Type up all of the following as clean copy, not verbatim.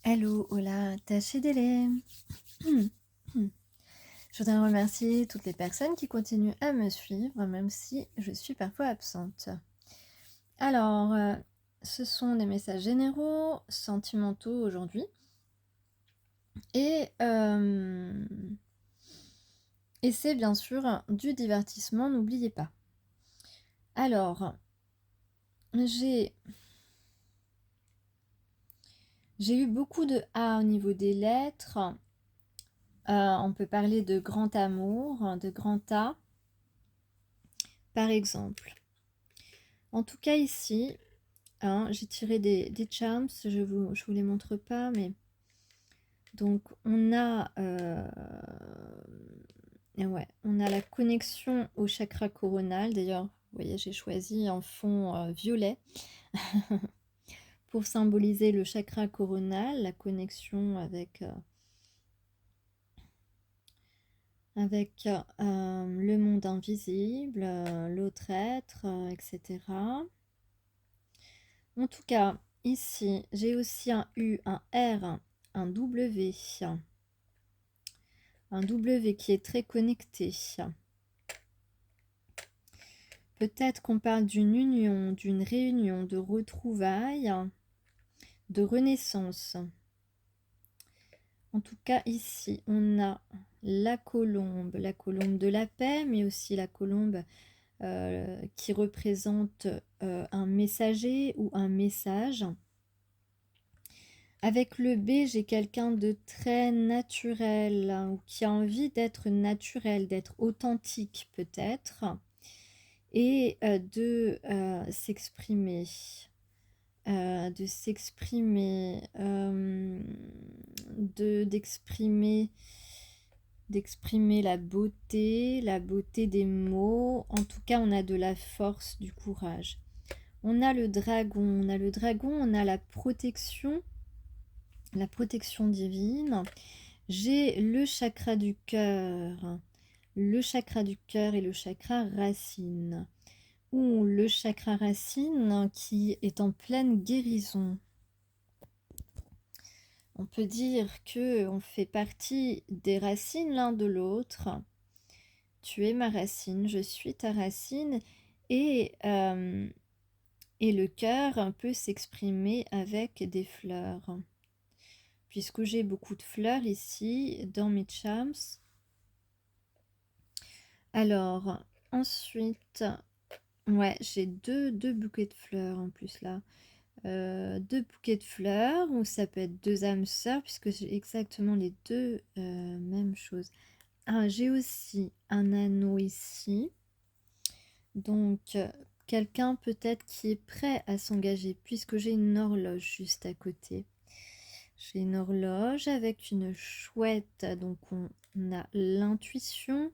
Hello, hola, tachidele. Je voudrais remercier toutes les personnes qui continuent à me suivre, même si je suis parfois absente. Alors, ce sont des messages généraux, sentimentaux aujourd'hui, et, euh, et c'est bien sûr du divertissement, n'oubliez pas. Alors, j'ai eu beaucoup de A au niveau des lettres. On peut parler de grand amour, de grand A, par exemple. En tout cas ici, hein, j'ai tiré des charms, je vous les montre pas, mais donc ouais, on a la connexion au chakra coronal. D'ailleurs, vous voyez, j'ai choisi un fond violet pour symboliser le chakra coronal, la connexion avec le monde invisible, l'autre être, etc. En tout cas, ici, j'ai aussi un U, un R, un W. Un W qui est très connecté. Peut-être qu'on parle d'une union, d'une réunion, de retrouvailles, de renaissance. En tout cas, ici, on a la colombe de la paix, mais aussi la colombe qui représente un messager ou un message. Avec le B, j'ai quelqu'un de très naturel, hein, ou qui a envie d'être naturel, d'être authentique peut-être, et s'exprimer. D'exprimer la beauté des mots. En tout cas, on a de la force, du courage. On a le dragon, on a la protection divine. J'ai le chakra du cœur, et le chakra racine, ou le chakra racine qui est en pleine guérison. On peut dire que on fait partie des racines l'un de l'autre. Tu es ma racine, je suis ta racine, et, euh, et le cœur peut s'exprimer avec des fleurs. Puisque j'ai beaucoup de fleurs ici dans mes charms. Alors, ensuite, ouais, j'ai deux bouquets de fleurs en plus là. Deux bouquets de fleurs, ou ça peut être deux âmes sœurs, puisque j'ai exactement les deux mêmes choses. Ah, j'ai aussi un anneau ici. Donc, quelqu'un peut-être qui est prêt à s'engager, puisque j'ai une horloge juste à côté. J'ai une horloge avec une chouette, donc on a l'intuition,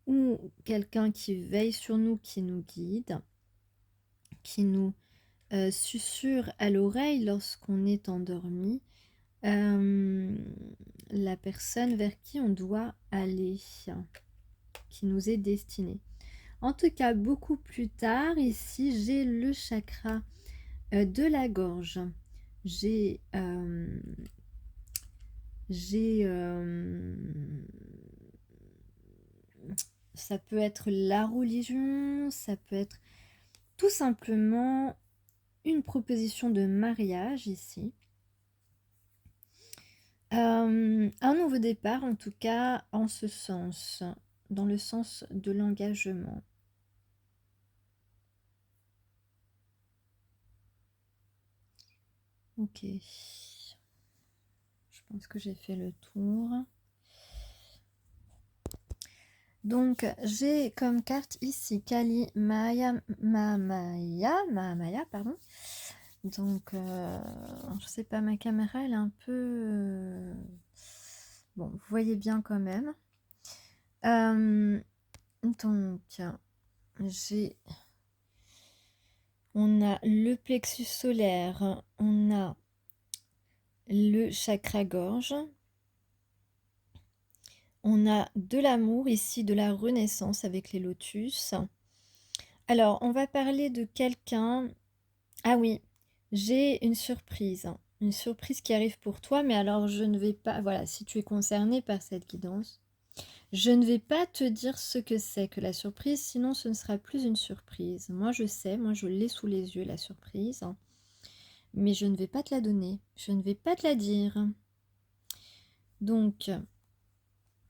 ou quelqu'un qui veille sur nous, qui nous guide, qui nous susurre à l'oreille lorsqu'on est endormi, la personne vers qui on doit aller, qui nous est destinée. En tout cas, beaucoup plus tard, ici, j'ai le chakra de la gorge. J'ai ça peut être la religion, ça peut être tout simplement une proposition de mariage ici. Un nouveau départ, en tout cas, en ce sens, dans le sens de l'engagement. Ok. Je pense que j'ai fait le tour. Donc, j'ai comme carte ici Kali Mahamaya, pardon. Donc, je sais pas, ma caméra, elle est un peu... Bon, vous voyez bien quand même. Donc, on a le plexus solaire, on a le chakra gorge, on a de l'amour ici, de la renaissance avec les lotus. Alors, on va parler de quelqu'un. Ah oui, j'ai une surprise. Une surprise qui arrive pour toi, mais alors je ne vais pas, voilà, si tu es concerné par cette guidance, je ne vais pas te dire ce que c'est que la surprise, sinon ce ne sera plus une surprise. Moi je sais, moi je l'ai sous les yeux la surprise, mais je ne vais pas te la donner, je ne vais pas te la dire. Donc,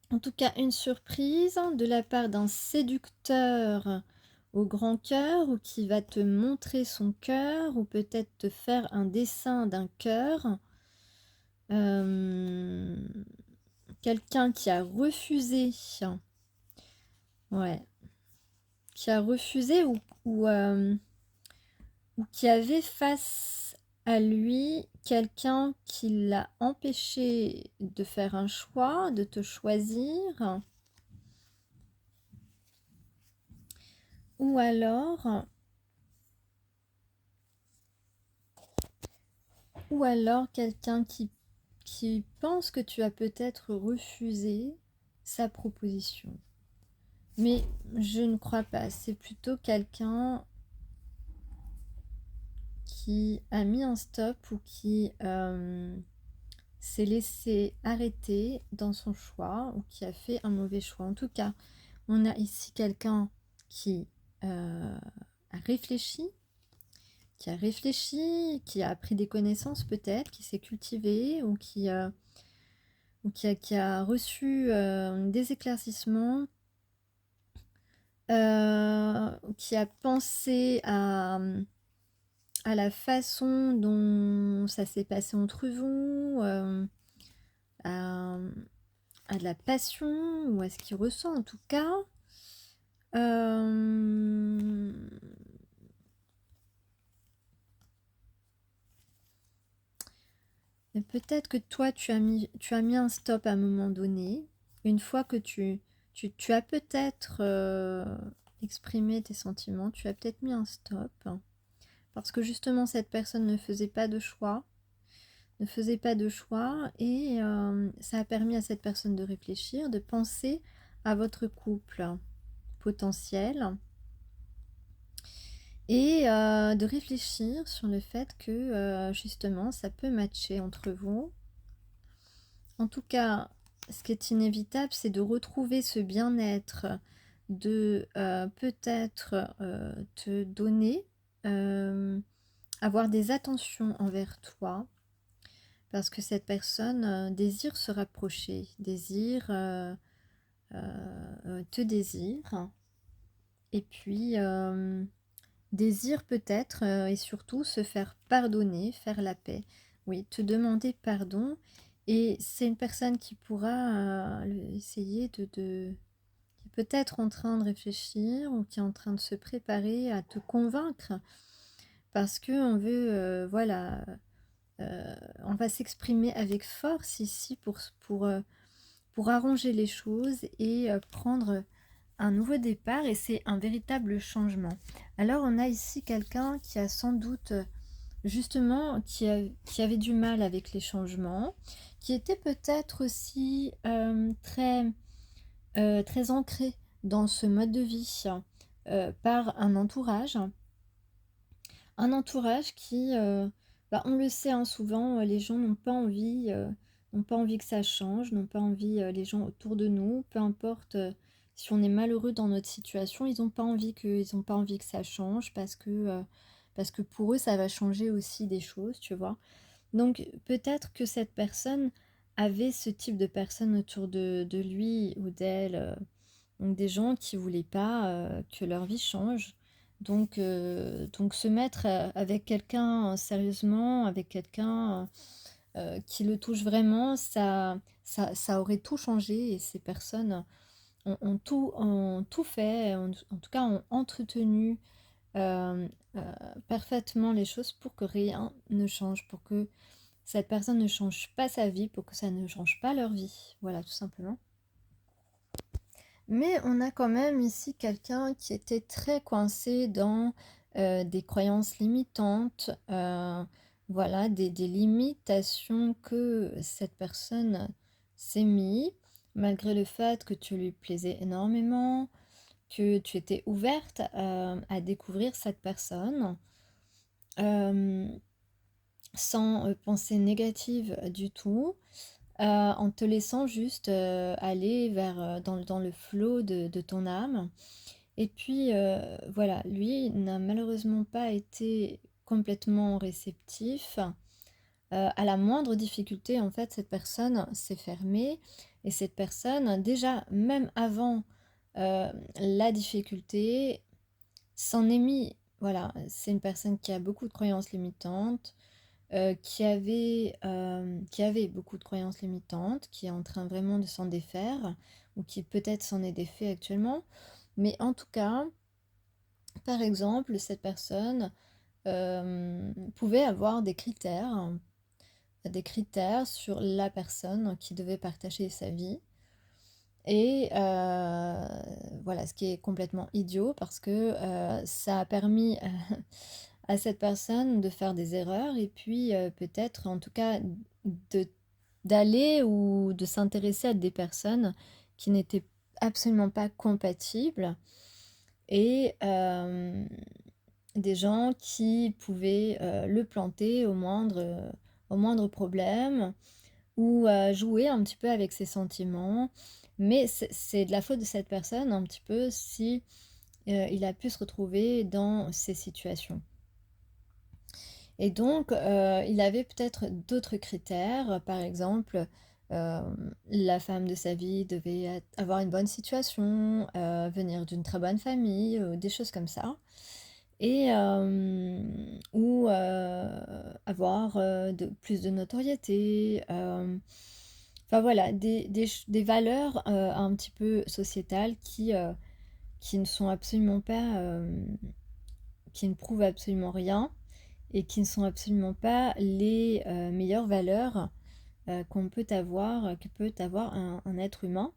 en tout cas, une surprise de la part d'un séducteur au grand cœur ou qui va te montrer son cœur ou peut-être te faire un dessin d'un cœur. Quelqu'un qui a refusé, ouais, qui a refusé ou qui avait face à lui quelqu'un qui l'a empêché de faire un choix, de te choisir, ou alors, quelqu'un qui pense que tu as peut-être refusé sa proposition. Mais je ne crois pas, c'est plutôt quelqu'un qui a mis un stop ou qui s'est laissé arrêter dans son choix ou qui a fait un mauvais choix. En tout cas, on a ici quelqu'un qui a réfléchi, qui a appris des connaissances peut-être, qui s'est cultivé ou qui a reçu des éclaircissements, qui a pensé à la façon dont ça s'est passé entre vous, à, à de la passion, ou à ce qu'il ressent en tout cas. Et peut-être que toi, tu as mis un stop à un moment donné. Une fois que tu as peut-être exprimé tes sentiments, tu as peut-être mis un stop. Parce que justement, cette personne ne faisait pas de choix. Et ça a permis à cette personne de réfléchir, de penser à votre couple potentiel et de réfléchir sur le fait que justement ça peut matcher entre vous. En tout cas, ce qui est inévitable, c'est de retrouver ce bien-être, de peut-être te donner, avoir des attentions envers toi, parce que cette personne désire se rapprocher, te désire, et puis désire peut-être et surtout se faire pardonner, faire la paix. Oui, te demander pardon. Et c'est une personne qui pourra essayer qui est peut-être en train de réfléchir ou qui est en train de se préparer à te convaincre parce que on veut, voilà, on va s'exprimer avec force ici pour arranger les choses et prendre un nouveau départ, et c'est un véritable changement. Alors on a ici quelqu'un qui a sans doute justement qui avait du mal avec les changements, qui était peut-être aussi très ancré dans ce mode de vie par un entourage qui, on le sait hein, souvent, les gens n'ont pas envie que ça change, n'ont pas envie, les gens autour de nous, peu importe si on est malheureux dans notre situation, ils n'ont pas envie que ça change parce que pour eux, ça va changer aussi des choses, tu vois. Donc peut-être que cette personne avait ce type de personne autour de lui ou d'elle, donc des gens qui voulaient pas que leur vie change. Donc se mettre avec quelqu'un sérieusement, avec quelqu'un qui le touche vraiment, ça aurait tout changé et ces personnes ont tout fait, en tout cas ont entretenu euh, parfaitement les choses pour que rien ne change, pour que cette personne ne change pas sa vie, pour que ça ne change pas leur vie. Voilà, tout simplement. Mais on a quand même ici quelqu'un qui était très coincé dans des croyances limitantes, voilà, des limitations que cette personne s'est mis, malgré le fait que tu lui plaisais énormément, que tu étais ouverte à découvrir cette personne. Euh, sans pensée négative du tout, en te laissant juste aller vers dans le flow de ton âme. Et puis voilà, lui n'a malheureusement pas été complètement réceptif. À la moindre difficulté, en fait, cette personne s'est fermée et cette personne, déjà, même avant la difficulté, s'en est mis. Voilà, c'est une personne qui a beaucoup de croyances limitantes, qui avait beaucoup de croyances limitantes, qui est en train vraiment de s'en défaire, ou qui peut-être s'en est défait actuellement. Mais en tout cas, par exemple, cette personne pouvait avoir des critères sur la personne qui devait partager sa vie. Et voilà, ce qui est complètement idiot parce que ça a permis à cette personne de faire des erreurs et puis peut-être en tout cas de d'aller ou de s'intéresser à des personnes qui n'étaient absolument pas compatibles et des gens qui pouvaient le planter au moindre problème ou jouer un petit peu avec ses sentiments. Mais c'est de la faute de cette personne un petit peu si il a pu se retrouver dans ces situations. Et donc, il avait peut-être d'autres critères. Par exemple, euh, la femme de sa vie devait avoir une bonne situation, venir d'une très bonne famille, des choses comme ça. Et ou avoir plus de notoriété. Enfin voilà, des valeurs un petit peu sociétales qui ne sont absolument pas, qui ne prouvent absolument rien et qui ne sont absolument pas les meilleures valeurs qu'on peut avoir, que peut avoir un être humain,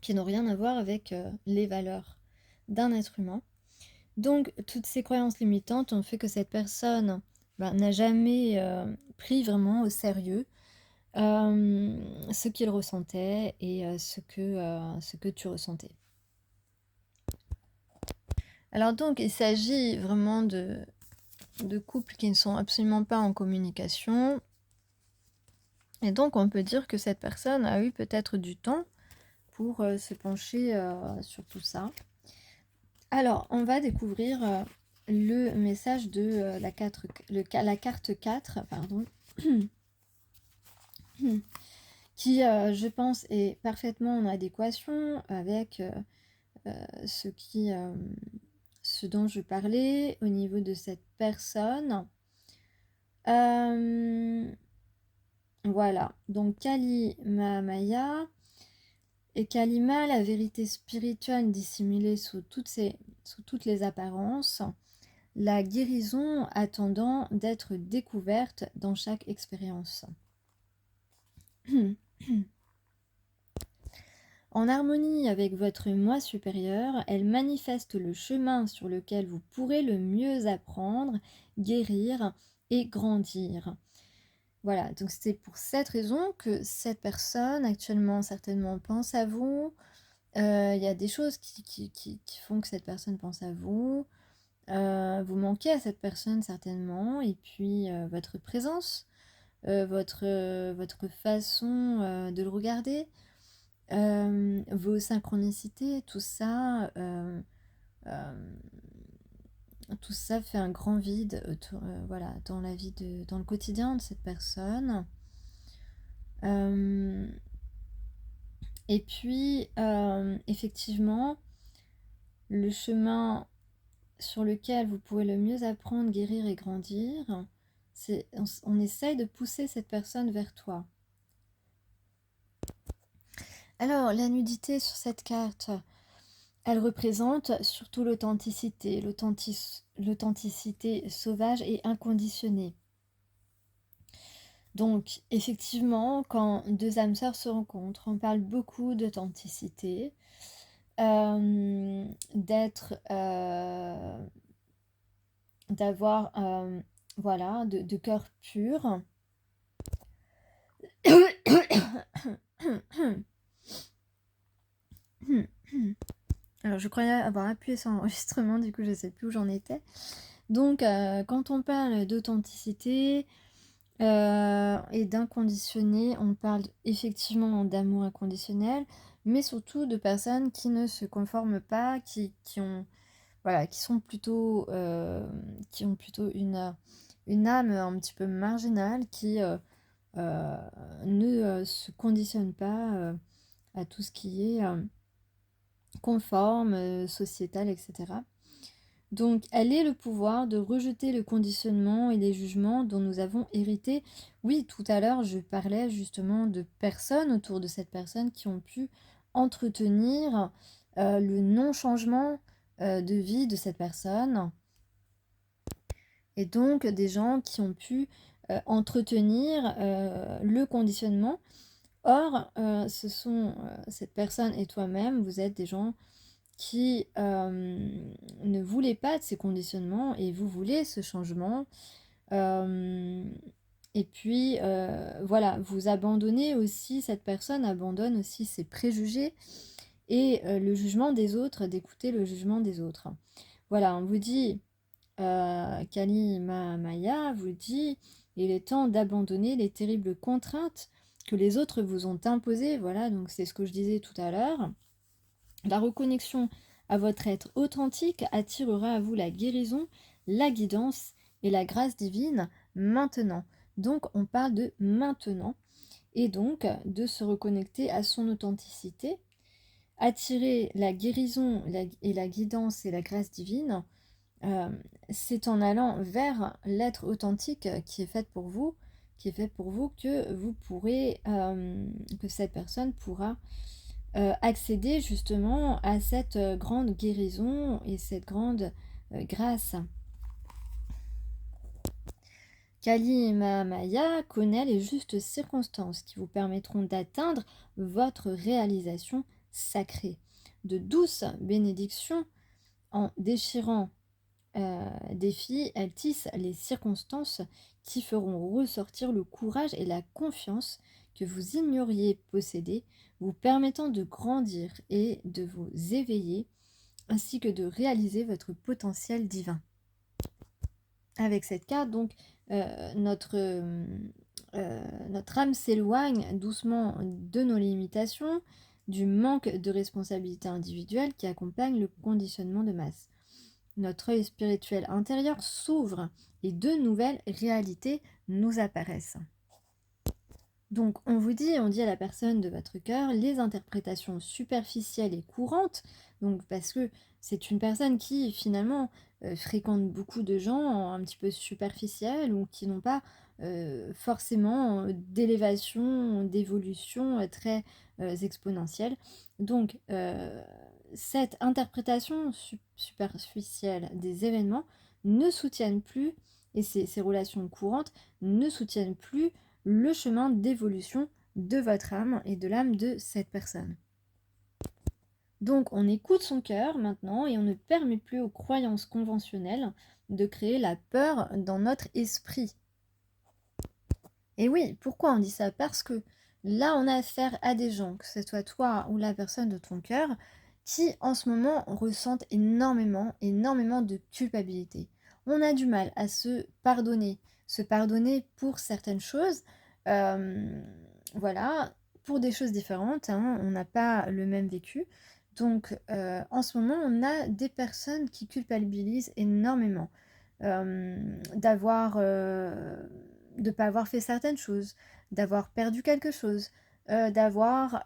qui n'ont rien à voir avec les valeurs d'un être humain. Donc, toutes ces croyances limitantes ont fait que cette personne n'a jamais pris vraiment au sérieux ce qu'il ressentait et ce que tu ressentais. Alors donc, il s'agit vraiment de couples qui ne sont absolument pas en communication. Et donc, on peut dire que cette personne a eu peut-être du temps pour se pencher sur tout ça. Alors, on va découvrir le message de la carte 4, pardon, qui, je pense, est parfaitement en adéquation avec ce dont je parlais au niveau de cette personne. Voilà, donc Kali Mahamaya et Kalima, la vérité spirituelle dissimulée sous toutes les apparences, la guérison attendant d'être découverte dans chaque expérience. En harmonie avec votre moi supérieur, elle manifeste le chemin sur lequel vous pourrez le mieux apprendre, guérir et grandir. Voilà, donc c'est pour cette raison que cette personne actuellement certainement pense à vous. Il y a des choses qui font que cette personne pense à vous. Vous manquez à cette personne certainement. Et puis votre présence, votre façon de le regarder, vos synchronicités, tout ça fait un grand vide voilà, dans la vie dans le quotidien de cette personne. Et puis, effectivement, le chemin sur lequel vous pouvez le mieux apprendre, guérir et grandir, on essaye de pousser cette personne vers toi. Alors, la nudité sur cette carte, elle représente surtout l'authenticité, l'authenticité sauvage et inconditionnée. Donc, effectivement, quand deux âmes sœurs se rencontrent, on parle beaucoup d'authenticité, d'avoir, voilà, de cœur pur. Alors, je croyais avoir appuyé sur l'enregistrement, du coup, je ne sais plus où j'en étais. Donc, quand on parle d'authenticité, Et d'inconditionné, on parle effectivement d'amour inconditionnel, mais surtout de personnes qui ne se conforment pas, qui ont voilà, qui ont plutôt une âme un petit peu marginale, qui, heu, ne, se conditionnent pas, à tout ce qui est, conforme, sociétal et cetera. Donc, elle est le pouvoir de rejeter le conditionnement et les jugements dont nous avons hérité. Oui, tout à l'heure, je parlais justement de personnes autour de cette personne qui ont pu entretenir le non-changement de vie de cette personne. Et donc, des gens qui ont pu entretenir le conditionnement. Or, cette personne et toi-même, vous êtes des gens qui ne voulez pas de ces conditionnements et vous voulez ce changement. Euh, et puis, voilà, vous abandonnez aussi, cette personne abandonne aussi ses préjugés et le jugement des autres, d'écouter le jugement des autres. Voilà, on vous dit, Kali Maya vous dit, il est temps d'abandonner les terribles contraintes que les autres vous ont imposées. Voilà, donc c'est ce que je disais tout à l'heure. La reconnexion à votre être authentique attirera à vous la guérison, la guidance et la grâce divine maintenant. Donc on parle de maintenant et donc de se reconnecter à son authenticité, attirer la guérison et la guidance et la grâce divine. euh, c'est en allant vers l'être authentique qui est fait pour vous, que vous pourrez, que cette personne pourra accéder justement à cette grande guérison et cette grande grâce. Kali Mahamaya connaît les justes circonstances qui vous permettront d'atteindre votre réalisation sacrée. De douces bénédictions en déchirant défis, elle tisse les circonstances qui feront ressortir le courage et la confiance que vous ignoriez posséder, vous permettant de grandir et de vous éveiller, ainsi que de réaliser votre potentiel divin. Avec cette carte, donc, notre âme s'éloigne doucement de nos limitations, du manque de responsabilité individuelle qui accompagne le conditionnement de masse. Notre œil spirituel intérieur s'ouvre et de nouvelles réalités nous apparaissent. Donc on dit à la personne de votre cœur, les interprétations superficielles et courantes, donc parce que c'est une personne qui finalement fréquente beaucoup de gens un petit peu superficiels ou qui n'ont pas forcément d'élévation, d'évolution très exponentielle. Donc cette interprétation superficielle des événements ne soutiennent plus, et ces relations courantes ne soutiennent plus le chemin d'évolution de votre âme et de l'âme de cette personne. Donc on écoute son cœur maintenant et on ne permet plus aux croyances conventionnelles de créer la peur dans notre esprit. Et oui, pourquoi on dit ça? Parce que là on a affaire à des gens, que ce soit toi ou la personne de ton cœur, qui en ce moment ressentent énormément de culpabilité. On a du mal à se pardonner pour certaines choses, voilà, pour des choses différentes, hein, on n'a pas le même vécu. Donc en ce moment, on a des personnes qui culpabilisent énormément d'avoir, de pas avoir fait certaines choses, d'avoir perdu quelque chose, d'avoir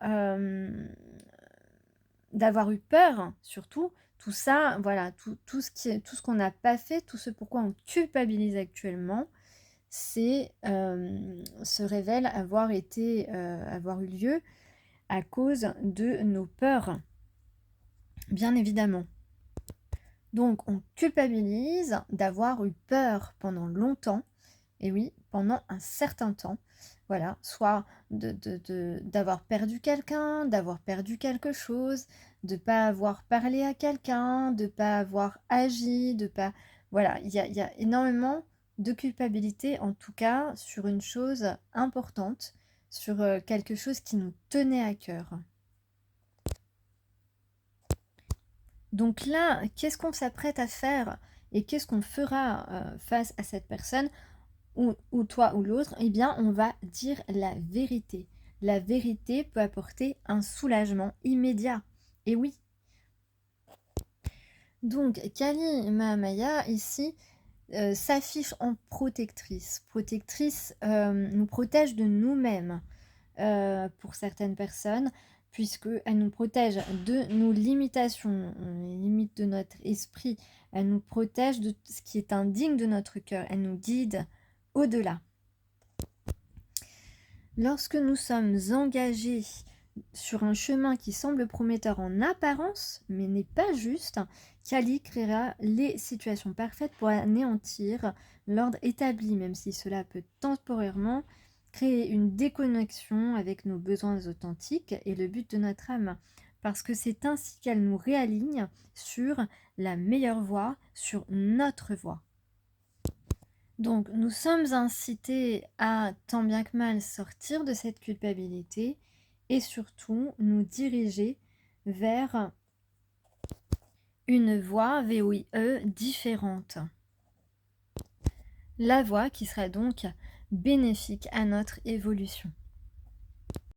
eu peur, surtout. Tout ça, voilà, tout ce qu'on n'a pas fait, tout ce pourquoi on culpabilise actuellement, se révèle avoir eu lieu à cause de nos peurs, bien évidemment. Donc on culpabilise d'avoir eu peur pendant longtemps, et oui, pendant un certain temps, voilà, soit d'avoir perdu quelqu'un, d'avoir perdu quelque chose, de ne pas avoir parlé à quelqu'un, de ne pas avoir agi, de pas... Voilà, il y a énormément de culpabilité, en tout cas, sur une chose importante, sur quelque chose qui nous tenait à cœur. Donc là, qu'est-ce qu'on s'apprête à faire et qu'est-ce qu'on fera face à cette personne? ou toi ou l'autre, eh bien, on va dire la vérité. La vérité peut apporter un soulagement immédiat. Et oui. Donc, Kali Mahamaya, ici, s'affiche en protectrice. Protectrice nous protège de nous-mêmes pour certaines personnes, puisqu'elle nous protège de nos limitations, les limites de notre esprit. Elle nous protège de ce qui est indigne de notre cœur. Elle nous guide au-delà. Lorsque nous sommes engagés sur un chemin qui semble prometteur en apparence, mais n'est pas juste, Kali créera les situations parfaites pour anéantir l'ordre établi, même si cela peut temporairement créer une déconnexion avec nos besoins authentiques et le but de notre âme, parce que c'est ainsi qu'elle nous réaligne sur la meilleure voie, sur notre voie. Donc, nous sommes incités à, tant bien que mal, sortir de cette culpabilité et surtout nous diriger vers une voie VOIE différente. La voie qui sera donc bénéfique à notre évolution.